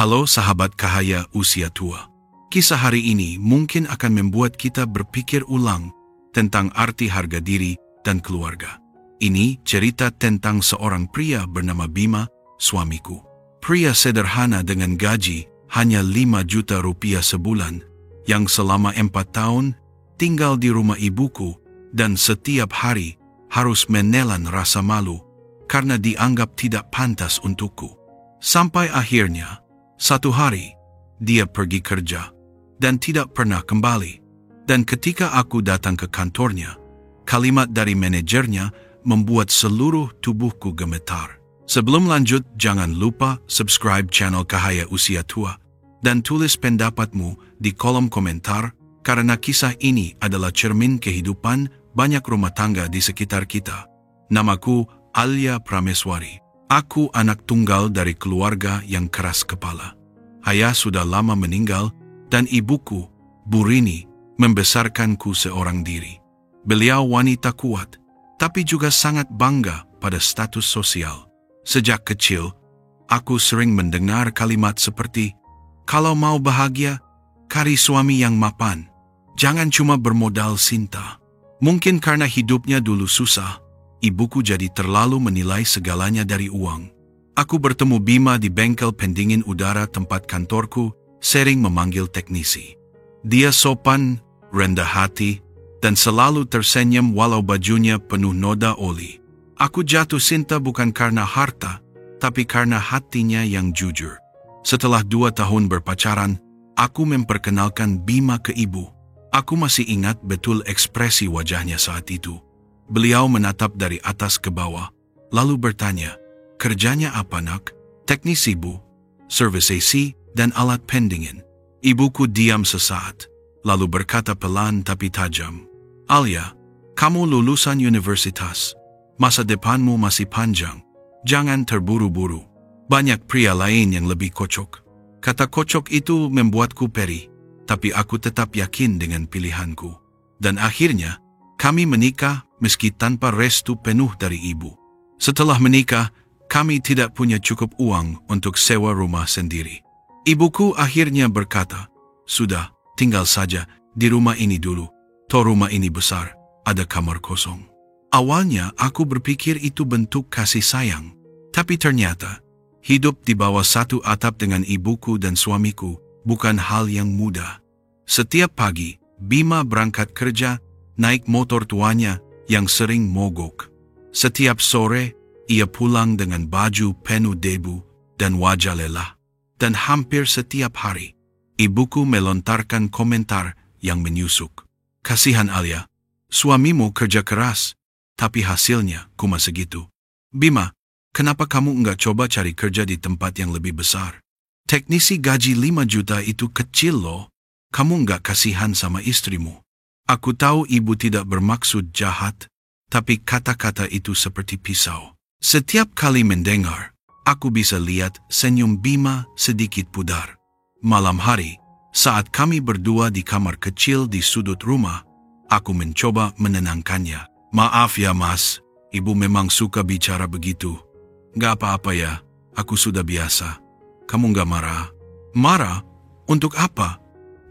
Halo sahabat Cahaya Usia Tua. Kisah hari ini mungkin akan membuat kita berpikir ulang tentang arti harga diri dan keluarga. Ini cerita tentang seorang pria bernama Bima, suamiku. Pria sederhana dengan gaji hanya 5 juta rupiah sebulan, yang selama 4 tahun tinggal di rumah ibuku dan setiap hari harus menelan rasa malu karena dianggap tidak pantas untukku. Sampai akhirnya, satu hari, dia pergi kerja dan tidak pernah kembali. Dan ketika aku datang ke kantornya, kalimat dari manajernya membuat seluruh tubuhku gemetar. Sebelum lanjut, jangan lupa subscribe channel Cahaya Usia Tua dan tulis pendapatmu di kolom komentar karena kisah ini adalah cermin kehidupan banyak rumah tangga di sekitar kita. Namaku Alia Prameswari. Aku anak tunggal dari keluarga yang keras kepala. Ayah sudah lama meninggal dan ibuku, Bu Rini, membesarkanku seorang diri. Beliau wanita kuat, tapi juga sangat bangga pada status sosial. Sejak kecil, aku sering mendengar kalimat seperti, "Kalau mau bahagia, cari suami yang mapan. Jangan cuma bermodal cinta." Mungkin karena hidupnya dulu susah, ibuku jadi terlalu menilai segalanya dari uang. Aku bertemu Bima di bengkel pendingin udara tempat kantorku, sering memanggil teknisi. Dia sopan, rendah hati, dan selalu tersenyum walau bajunya penuh noda oli. Aku jatuh cinta bukan karena harta, tapi karena hatinya yang jujur. Setelah 2 tahun berpacaran, aku memperkenalkan Bima ke ibu. Aku masih ingat betul ekspresi wajahnya saat itu. Beliau menatap dari atas ke bawah, lalu bertanya, "Kerjanya apa nak?" "Teknisi Bu, servis AC dan alat pendingin." Ibuku diam sesaat, lalu berkata pelan tapi tajam, "Alia, kamu lulusan universitas. Masa depanmu masih panjang. Jangan terburu-buru. Banyak pria lain yang lebih kocok." Kata kocok itu membuatku perih, tapi aku tetap yakin dengan pilihanku. Dan akhirnya, kami menikah meski tanpa restu penuh dari ibu. Setelah menikah, kami tidak punya cukup uang untuk sewa rumah sendiri. Ibuku akhirnya berkata, "Sudah, tinggal saja di rumah ini dulu. Toh rumah ini besar, ada kamar kosong." Awalnya aku berpikir itu bentuk kasih sayang. Tapi ternyata, hidup di bawah satu atap dengan ibuku dan suamiku bukan hal yang mudah. Setiap pagi, Bima berangkat kerja, naik motor tuanya yang sering mogok. Setiap sore, ia pulang dengan baju penuh debu dan wajah lelah. Dan hampir setiap hari, ibuku melontarkan komentar yang menyusuk. "Kasihan Alia, suamimu kerja keras, tapi hasilnya cuma segitu. Bima, kenapa kamu enggak coba cari kerja di tempat yang lebih besar? Teknisi gaji 5 juta itu kecil loh. Kamu enggak kasihan sama istrimu." Aku tahu ibu tidak bermaksud jahat, tapi kata-kata itu seperti pisau. Setiap kali mendengar, aku bisa lihat senyum Bima sedikit pudar. Malam hari, saat kami berdua di kamar kecil di sudut rumah, aku mencoba menenangkannya. "Maaf ya Mas, ibu memang suka bicara begitu. Gak apa-apa ya, aku sudah biasa. Kamu gak marah?" "Marah? Untuk apa?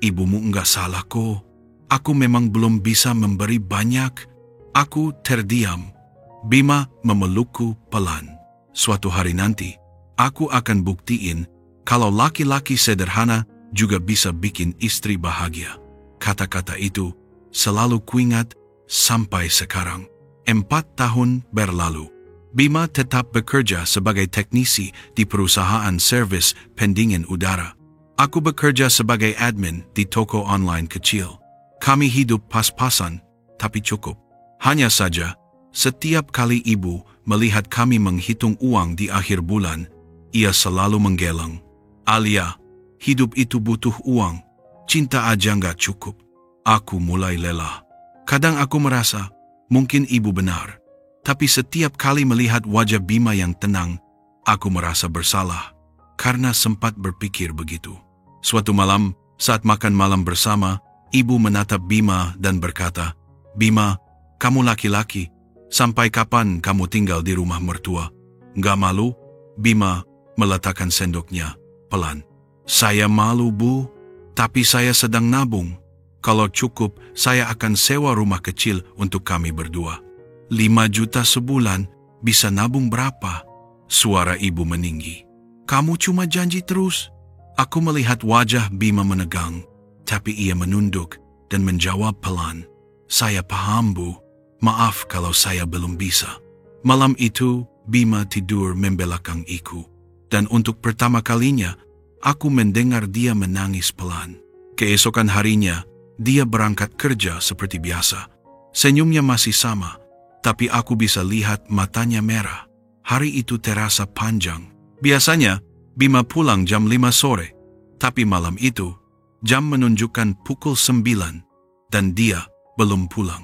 Ibumu enggak salah kok. Aku memang belum bisa memberi banyak." Aku terdiam. Bima memelukku pelan. "Suatu hari nanti, aku akan buktiin kalau laki-laki sederhana juga bisa bikin istri bahagia." Kata-kata itu selalu kuingat sampai sekarang. 4 tahun berlalu. Bima tetap bekerja sebagai teknisi di perusahaan servis pendingin udara. Aku bekerja sebagai admin di toko online kecil. Kami hidup pas-pasan, tapi cukup. Hanya saja, setiap kali ibu melihat kami menghitung uang di akhir bulan, ia selalu menggeleng. "Alia, hidup itu butuh uang. Cinta aja nggak cukup." Aku mulai lelah. Kadang aku merasa, mungkin ibu benar. Tapi setiap kali melihat wajah Bima yang tenang, aku merasa bersalah, karena sempat berpikir begitu. Suatu malam, saat makan malam bersama, ibu menatap Bima dan berkata, "Bima, kamu laki-laki, sampai kapan kamu tinggal di rumah mertua? Nggak malu?" Bima meletakkan sendoknya pelan. Saya malu, Bu, tapi saya sedang nabung. Kalau cukup, saya akan sewa rumah kecil untuk kami berdua. 5 juta sebulan, bisa nabung berapa? Suara ibu meninggi. Kamu cuma janji terus. Aku melihat wajah Bima menegang, tapi ia menunduk dan menjawab pelan. Saya paham, Bu. Maaf kalau saya belum bisa. Malam itu, Bima tidur membelakang iku. Dan untuk pertama kalinya, aku mendengar dia menangis pelan. Keesokan harinya, dia berangkat kerja seperti biasa. Senyumnya masih sama, tapi aku bisa lihat matanya merah. Hari itu terasa panjang. Biasanya, Bima pulang jam 5 sore, tapi malam itu, jam menunjukkan pukul 9, dan dia belum pulang.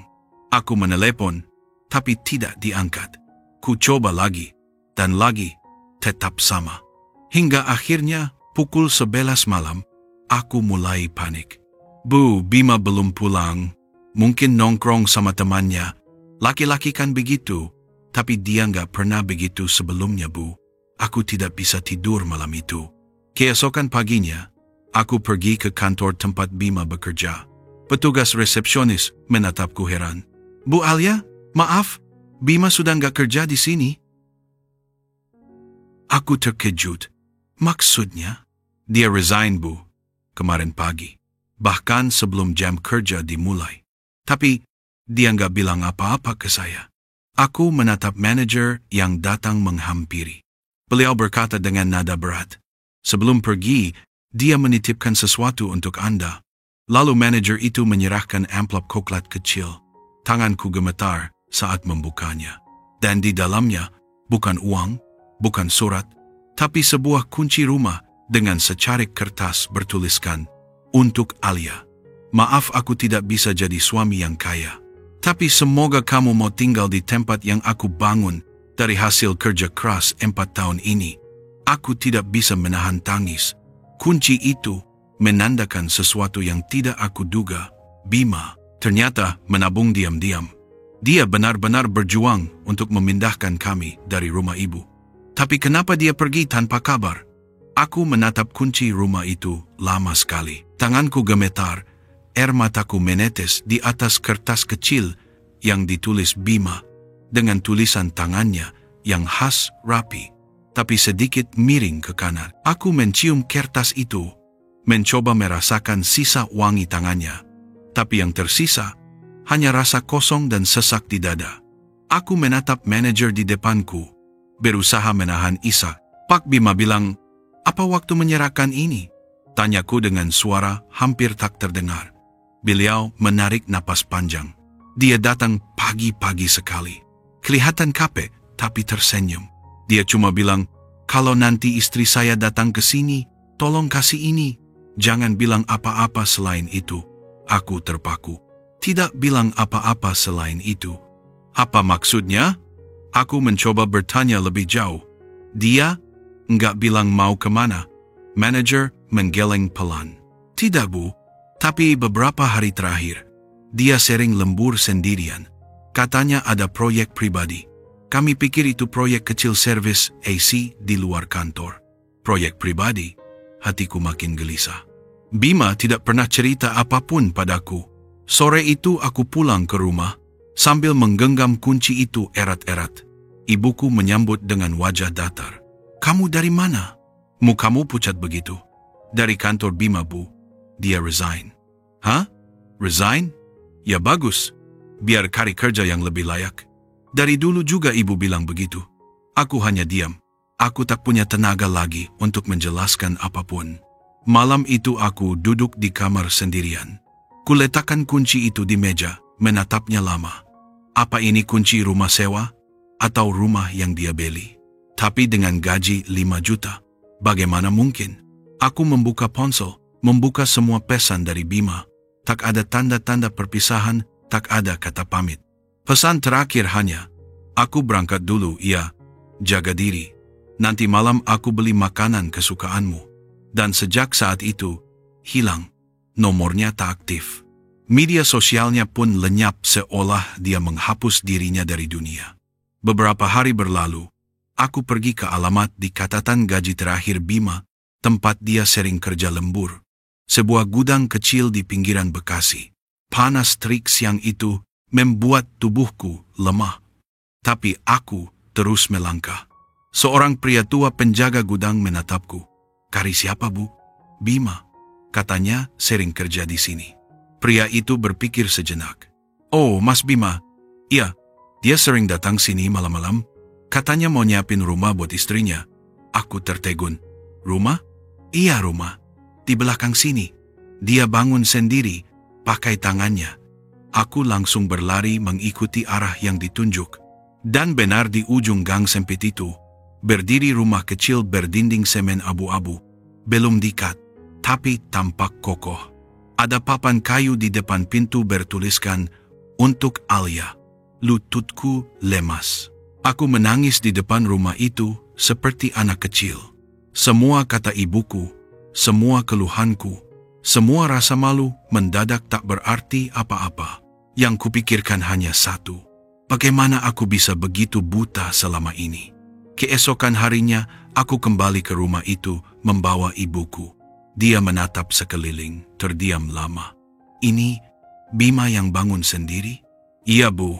Aku menelepon, tapi tidak diangkat. Ku coba lagi, dan lagi, tetap sama. Hingga akhirnya, pukul 11 malam, aku mulai panik. Bu, Bima belum pulang. Mungkin nongkrong sama temannya. Laki-laki kan begitu, tapi dia nggak pernah begitu sebelumnya, Bu. Aku tidak bisa tidur malam itu. Keesokan paginya, aku pergi ke kantor tempat Bima bekerja. Petugas resepsionis menatapku heran. Bu Alia, maaf, Bima sudah nggak kerja di sini. Aku terkejut. Maksudnya? Dia resign, Bu, kemarin pagi. Bahkan sebelum jam kerja dimulai. Tapi, dia nggak bilang apa-apa ke saya. Aku menatap manajer yang datang menghampiri. Beliau berkata dengan nada berat. Sebelum pergi, dia menitipkan sesuatu untuk Anda. Lalu manajer itu menyerahkan amplop coklat kecil. Tanganku gemetar saat membukanya. Dan di dalamnya, bukan uang, bukan surat, tapi sebuah kunci rumah dengan secarik kertas bertuliskan, "Untuk Alia. Maaf aku tidak bisa jadi suami yang kaya. Tapi semoga kamu mau tinggal di tempat yang aku bangun dari hasil kerja keras 4 tahun ini." Aku tidak bisa menahan tangis. Kunci itu menandakan sesuatu yang tidak aku duga. Bima ternyata menabung diam-diam. Dia benar-benar berjuang untuk memindahkan kami dari rumah ibu. Tapi kenapa dia pergi tanpa kabar? Aku menatap kunci rumah itu lama sekali. Tanganku gemetar, air mataku menetes di atas kertas kecil yang ditulis Bima dengan tulisan tangannya yang khas rapi, tapi sedikit miring ke kanan. Aku mencium kertas itu, mencoba merasakan sisa wangi tangannya, tapi yang tersisa hanya rasa kosong dan sesak di dada. Aku menatap manajer di depanku, berusaha menahan isak. Pak Bima bilang, "Apa waktu menyerahkan ini?" Tanyaku dengan suara hampir tak terdengar. Beliau menarik napas panjang. Dia datang pagi-pagi sekali. Kelihatan capek, tapi tersenyum. Dia cuma bilang, "Kalau nanti istri saya datang ke sini, tolong kasih ini. Jangan bilang apa-apa selain itu." Aku terpaku. Tidak bilang apa-apa selain itu. Apa maksudnya? Aku mencoba bertanya lebih jauh. Dia nggak bilang mau kemana. Manajer menggeleng pelan. Tidak, Bu. Tapi beberapa hari terakhir, dia sering lembur sendirian. Katanya ada proyek pribadi. Kami pikir itu proyek kecil servis AC di luar kantor. Proyek pribadi? Hatiku makin gelisah. Bima tidak pernah cerita apapun padaku. Sore itu aku pulang ke rumah, sambil menggenggam kunci itu erat-erat. Ibuku menyambut dengan wajah datar. "Kamu dari mana? Mukamu pucat begitu." "Dari kantor Bima, Bu. Dia resign." "Hah? Resign? Ya bagus. Biar cari kerja yang lebih layak." Dari dulu juga ibu bilang begitu. Aku hanya diam. Aku tak punya tenaga lagi untuk menjelaskan apapun. Malam itu aku duduk di kamar sendirian. Kuletakkan kunci itu di meja, menatapnya lama. Apa ini kunci rumah sewa? Atau rumah yang dia beli? Tapi dengan gaji 5 juta, bagaimana mungkin? Aku membuka ponsel, membuka semua pesan dari Bima. Tak ada tanda-tanda perpisahan, tak ada kata pamit. Pesan terakhir hanya, "Aku berangkat dulu, ya. Jaga diri. Nanti malam aku beli makanan kesukaanmu." Dan sejak saat itu, hilang. Nomornya tak aktif. Media sosialnya pun lenyap seolah dia menghapus dirinya dari dunia. Beberapa hari berlalu, aku pergi ke alamat di catatan gaji terakhir Bima tempat dia sering kerja lembur. Sebuah gudang kecil di pinggiran Bekasi. Panas terik siang itu membuat tubuhku lemah. Tapi aku terus melangkah. Seorang pria tua penjaga gudang menatapku. "Kari siapa, Bu?" "Bima. Katanya sering kerja di sini." Pria itu berpikir sejenak. "Oh, Mas Bima. Iya, dia sering datang sini malam-malam. Katanya mau nyiapin rumah buat istrinya." Aku tertegun. "Rumah?" "Iya, rumah. Di belakang sini. Dia bangun sendiri, pakai tangannya." Aku langsung berlari mengikuti arah yang ditunjuk. Dan benar di ujung gang sempit itu, berdiri rumah kecil berdinding semen abu-abu. Belum dikat, tapi tampak kokoh. Ada papan kayu di depan pintu bertuliskan, "Untuk Alia." Lututku lemas. Aku menangis di depan rumah itu seperti anak kecil. Semua kata ibuku, semua keluhanku, semua rasa malu mendadak tak berarti apa-apa. Yang kupikirkan hanya satu. Bagaimana aku bisa begitu buta selama ini? Keesokan harinya, aku kembali ke rumah itu membawa ibuku. Dia menatap sekeliling, terdiam lama. "Ini Bima yang bangun sendiri?" "Iya, Bu."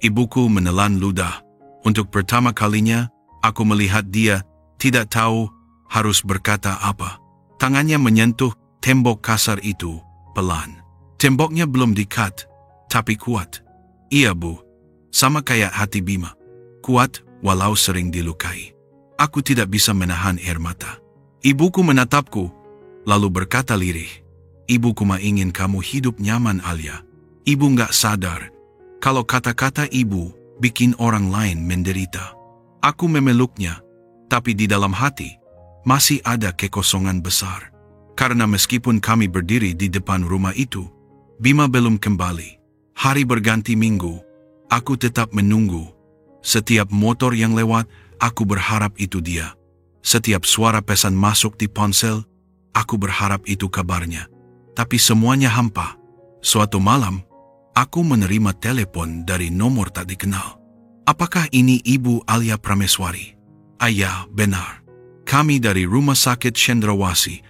Ibuku menelan ludah. Untuk pertama kalinya, aku melihat dia tidak tahu harus berkata apa. Tangannya menyentuh tembok kasar itu pelan. Temboknya belum dikat, tapi kuat. "Iya, Bu. Sama kayak hati Bima. Kuat walau sering dilukai." Aku tidak bisa menahan air mata. Ibuku menatapku, lalu berkata lirih, "Ibu cuma ingin kamu hidup nyaman, Alia. Ibu nggak sadar kalau kata-kata ibu bikin orang lain menderita." Aku memeluknya, tapi di dalam hati masih ada kekosongan besar. Karena meskipun kami berdiri di depan rumah itu, Bima belum kembali. Hari berganti minggu, aku tetap menunggu. Setiap motor yang lewat, aku berharap itu dia. Setiap suara pesan masuk di ponsel, aku berharap itu kabarnya. Tapi semuanya hampa. Suatu malam, aku menerima telepon dari nomor tak dikenal. Apakah ini Ibu Alia Prameswari? "Ayah, benar. Kami dari Rumah Sakit Cendrawasih.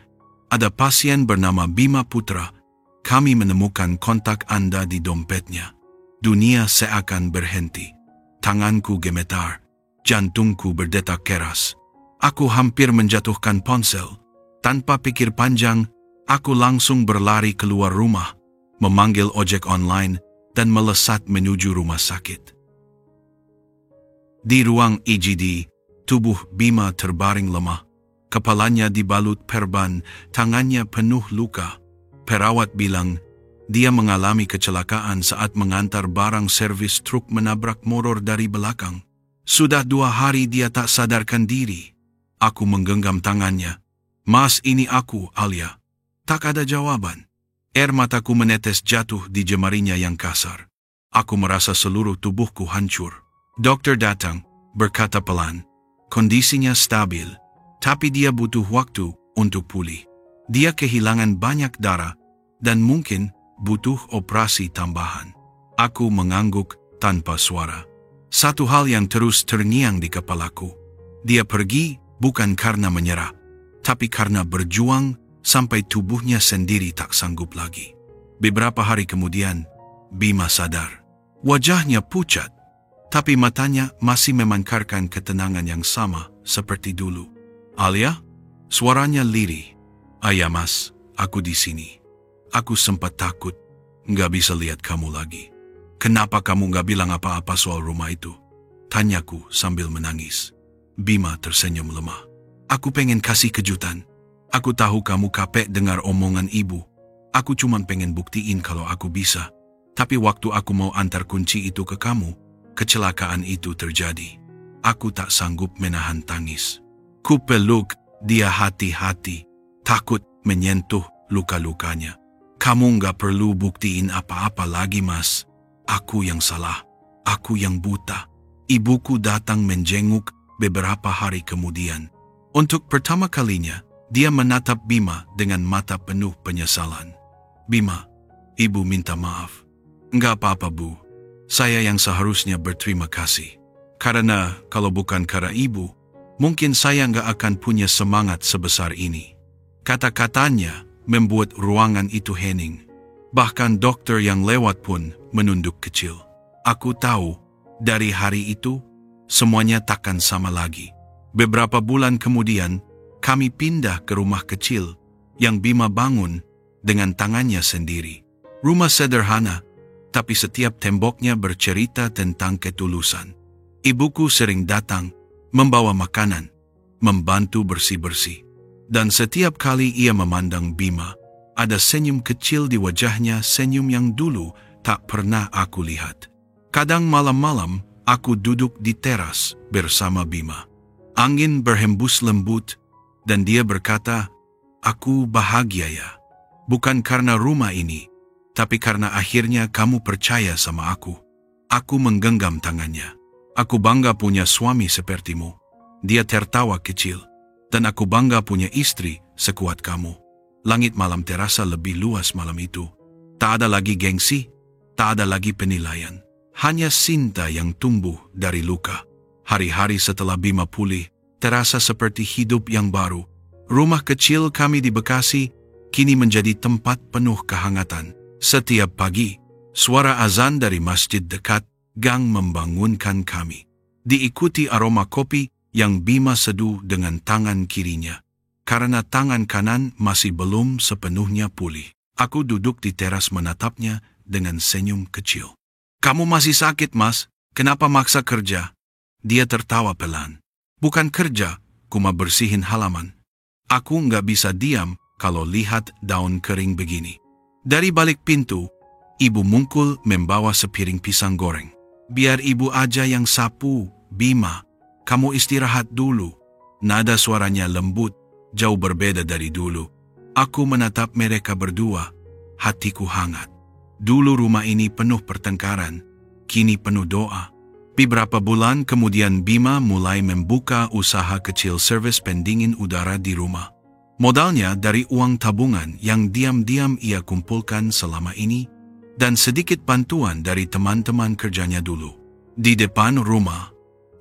Ada pasien bernama Bima Putra. Kami menemukan kontak Anda di dompetnya." Dunia seakan berhenti. Tanganku gemetar, jantungku berdetak keras. Aku hampir menjatuhkan ponsel. Tanpa pikir panjang, aku langsung berlari keluar rumah, memanggil ojek online, dan melesat menuju rumah sakit. Di ruang IGD, tubuh Bima terbaring lemah. Kepalanya dibalut perban, tangannya penuh luka. Perawat bilang, dia mengalami kecelakaan saat mengantar barang servis truk menabrak motor dari belakang. Sudah 2 hari dia tak sadarkan diri. Aku menggenggam tangannya. "Mas, ini aku, Alia." Tak ada jawaban. Air mataku menetes jatuh di jemarinya yang kasar. Aku merasa seluruh tubuhku hancur. Dokter datang, berkata pelan. Kondisinya stabil, tapi dia butuh waktu untuk pulih. Dia kehilangan banyak darah, dan mungkin butuh operasi tambahan. Aku mengangguk tanpa suara. Satu hal yang terus terngiang di kepalaku. Dia pergi bukan karena menyerah, tapi karena berjuang sampai tubuhnya sendiri tak sanggup lagi. Beberapa hari kemudian, Bima sadar. Wajahnya pucat, tapi matanya masih memancarkan ketenangan yang sama seperti dulu. "Alia?" Suaranya lirih. "Ayah, Mas, aku di sini. Aku sempat takut, nggak bisa lihat kamu lagi." "Kenapa kamu nggak bilang apa-apa soal rumah itu?" tanyaku sambil menangis. Bima tersenyum lemah. "Aku pengen kasih kejutan. Aku tahu kamu capek dengar omongan ibu. Aku cuma pengen buktiin kalau aku bisa. Tapi waktu aku mau antar kunci itu ke kamu, kecelakaan itu terjadi. Aku tak sanggup menahan tangis. Ku peluk dia hati-hati, takut menyentuh luka-lukanya. Kamu nggak perlu buktiin apa-apa lagi, Mas. Aku yang salah. Aku yang buta." Ibuku datang menjenguk beberapa hari kemudian. Untuk pertama kalinya, dia menatap Bima dengan mata penuh penyesalan. "Bima, ibu minta maaf." "Nggak apa-apa, Bu. Saya yang seharusnya berterima kasih. Karena kalau bukan karena ibu, Mungkin saya nggak akan punya semangat sebesar ini. Kata-katanya membuat ruangan itu hening. Bahkan dokter yang lewat pun menunduk kecil. Aku tahu, dari hari itu, semuanya takkan sama lagi. Beberapa bulan kemudian, kami pindah ke rumah kecil yang Bima bangun dengan tangannya sendiri. Rumah sederhana, tapi setiap temboknya bercerita tentang ketulusan. Ibuku sering datang, membawa makanan, membantu bersih-bersih. Dan setiap kali ia memandang Bima, ada senyum kecil di wajahnya, senyum yang dulu tak pernah aku lihat. Kadang malam-malam, aku duduk di teras bersama Bima. Angin berhembus lembut, dan dia berkata, "Aku bahagia ya. Bukan karena rumah ini, tapi karena akhirnya kamu percaya sama aku." Aku menggenggam tangannya. "Aku bangga punya suami sepertimu." Dia tertawa kecil. "Dan aku bangga punya istri sekuat kamu." Langit malam terasa lebih luas malam itu. Tak ada lagi gengsi, tak ada lagi penilaian. Hanya cinta yang tumbuh dari luka. Hari-hari setelah Bima pulih, terasa seperti hidup yang baru. Rumah kecil kami di Bekasi kini menjadi tempat penuh kehangatan. Setiap pagi, suara azan dari masjid dekat gang membangunkan kami. Diikuti aroma kopi yang Bima seduh dengan tangan kirinya. Karena tangan kanan masih belum sepenuhnya pulih. Aku duduk di teras menatapnya dengan senyum kecil. "Kamu masih sakit, Mas? Kenapa maksa kerja?" Dia tertawa pelan. "Bukan kerja, cuma bersihin halaman. Aku nggak bisa diam kalau lihat daun kering begini." Dari balik pintu, ibu mungkul membawa sepiring pisang goreng. "Biar ibu aja yang sapu, Bima. Kamu istirahat dulu." Nada suaranya lembut, jauh berbeda dari dulu. Aku menatap mereka berdua, hatiku hangat. Dulu rumah ini penuh pertengkaran, kini penuh doa. Beberapa bulan kemudian Bima mulai membuka usaha kecil servis pendingin udara di rumah. Modalnya dari uang tabungan yang diam-diam ia kumpulkan selama ini dan sedikit bantuan dari teman-teman kerjanya dulu. Di depan rumah,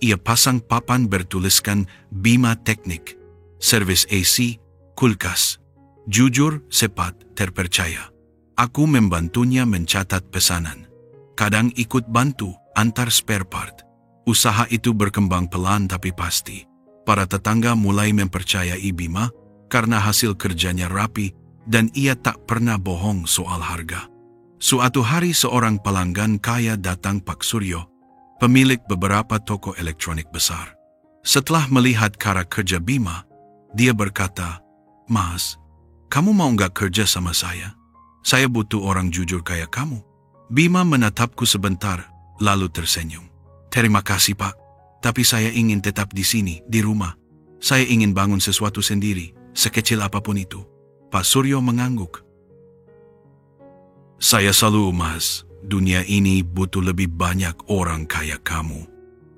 ia pasang papan bertuliskan Bima Teknik, servis AC, kulkas. Jujur, cepat, terpercaya. Aku membantunya mencatat pesanan. Kadang ikut bantu antar spare part. Usaha itu berkembang pelan tapi pasti. Para tetangga mulai mempercayai Bima karena hasil kerjanya rapi dan ia tak pernah bohong soal harga. Suatu hari seorang pelanggan kaya datang, Pak Suryo, pemilik beberapa toko elektronik besar. Setelah melihat cara kerja Bima, dia berkata, "Mas, kamu mau nggak kerja sama saya? Saya butuh orang jujur kayak kamu." Bima menatapku sebentar, lalu tersenyum. "Terima kasih, Pak. Tapi saya ingin tetap di sini, di rumah. Saya ingin bangun sesuatu sendiri, sekecil apapun itu." Pak Suryo mengangguk. "Saya selalu, Mas. Dunia ini butuh lebih banyak orang kayak kamu."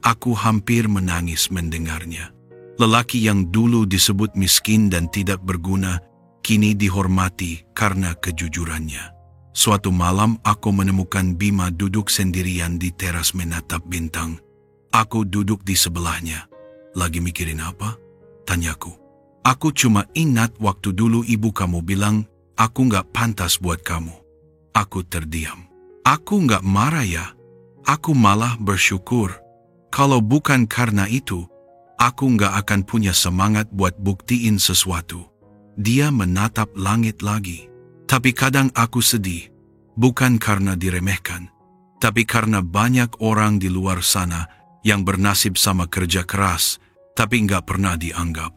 Aku hampir menangis mendengarnya. Lelaki yang dulu disebut miskin dan tidak berguna, kini dihormati karena kejujurannya. Suatu malam aku menemukan Bima duduk sendirian di teras menatap bintang. Aku duduk di sebelahnya. "Lagi mikirin apa?" tanyaku. "Aku cuma ingat waktu dulu ibu kamu bilang, aku nggak pantas buat kamu." Aku terdiam. Aku nggak marah ya. Aku malah bersyukur. Kalau bukan karena itu, aku nggak akan punya semangat buat buktiin sesuatu. Dia menatap langit lagi. "Tapi kadang aku sedih, bukan karena diremehkan, tapi karena banyak orang di luar sana yang bernasib sama kerja keras, tapi nggak pernah dianggap."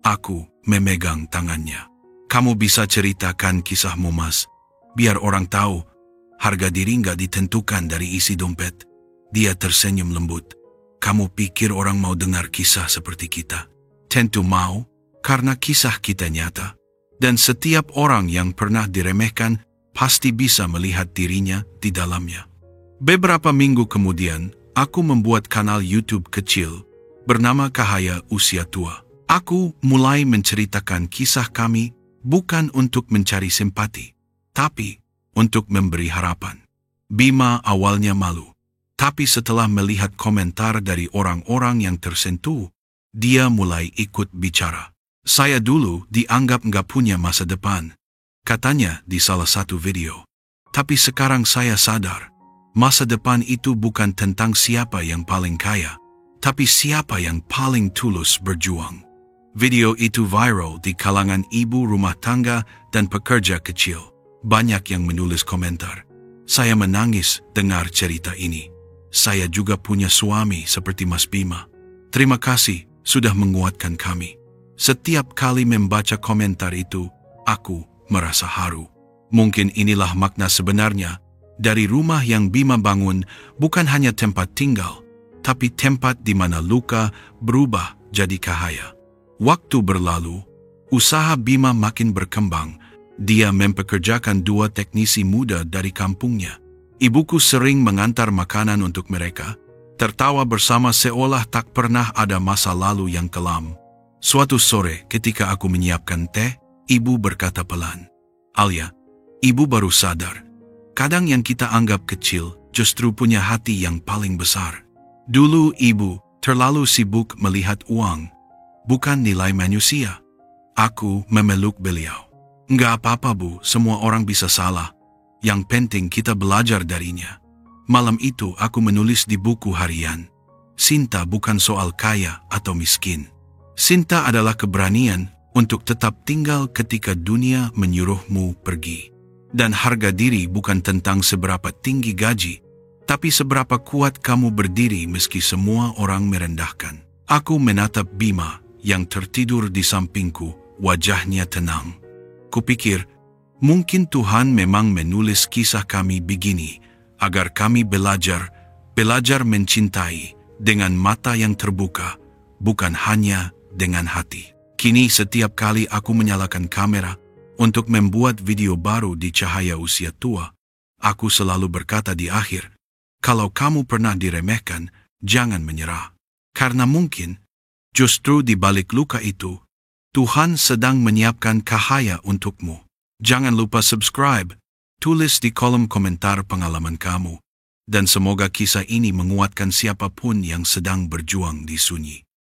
Aku memegang tangannya. "Kamu bisa ceritakan kisahmu, Mas, biar orang tahu harga diri nggak ditentukan dari isi dompet." Dia tersenyum lembut. "Kamu pikir orang mau dengar kisah seperti kita? Tentu mau, karena kisah kita nyata. Dan setiap orang yang pernah diremehkan pasti bisa melihat dirinya di dalamnya." Beberapa minggu kemudian, aku membuat kanal YouTube kecil bernama Cahaya Usia Tua. Aku mulai menceritakan kisah kami bukan untuk mencari simpati, tapi untuk memberi harapan. Bima awalnya malu, tapi setelah melihat komentar dari orang-orang yang tersentuh, dia mulai ikut bicara. Saya dulu dianggap nggak punya masa depan, katanya di salah satu video. Tapi sekarang saya sadar, masa depan itu bukan tentang siapa yang paling kaya, tapi siapa yang paling tulus berjuang. Video itu viral di kalangan ibu rumah tangga dan pekerja kecil. Banyak yang menulis komentar. Saya menangis dengar cerita ini. Saya juga punya suami seperti Mas Bima. Terima kasih sudah menguatkan kami. Setiap kali membaca komentar itu, aku merasa haru. Mungkin inilah makna sebenarnya dari rumah yang Bima bangun, bukan hanya tempat tinggal, tapi tempat di mana luka berubah jadi cahaya. Waktu berlalu, usaha Bima makin berkembang. Dia mempekerjakan 2 teknisi muda dari kampungnya. Ibuku sering mengantar makanan untuk mereka, tertawa bersama seolah tak pernah ada masa lalu yang kelam. Suatu sore ketika aku menyiapkan teh, ibu berkata pelan, "Alia, ibu baru sadar, kadang yang kita anggap kecil justru punya hati yang paling besar." Dulu ibu terlalu sibuk melihat uang, bukan nilai manusia. Aku memeluk beliau. "Nggak apa-apa bu, semua orang bisa salah. Yang penting kita belajar darinya." Malam itu aku menulis di buku harian, "Cinta bukan soal kaya atau miskin. Cinta adalah keberanian untuk tetap tinggal ketika dunia menyuruhmu pergi. Dan harga diri bukan tentang seberapa tinggi gaji, tapi seberapa kuat kamu berdiri meski semua orang merendahkan." Aku menatap Bima yang tertidur di sampingku, wajahnya tenang. Kupikir, mungkin Tuhan memang menulis kisah kami begini, agar kami belajar mencintai dengan mata yang terbuka, bukan hanya dengan hati. Kini setiap kali aku menyalakan kamera untuk membuat video baru di Cahaya Usia Tua, aku selalu berkata di akhir, kalau kamu pernah diremehkan, jangan menyerah. Karena mungkin, justru di balik luka itu, Tuhan sedang menyiapkan cahaya untukmu. Jangan lupa subscribe, tulis di kolom komentar pengalaman kamu, dan semoga kisah ini menguatkan siapapun yang sedang berjuang di sunyi.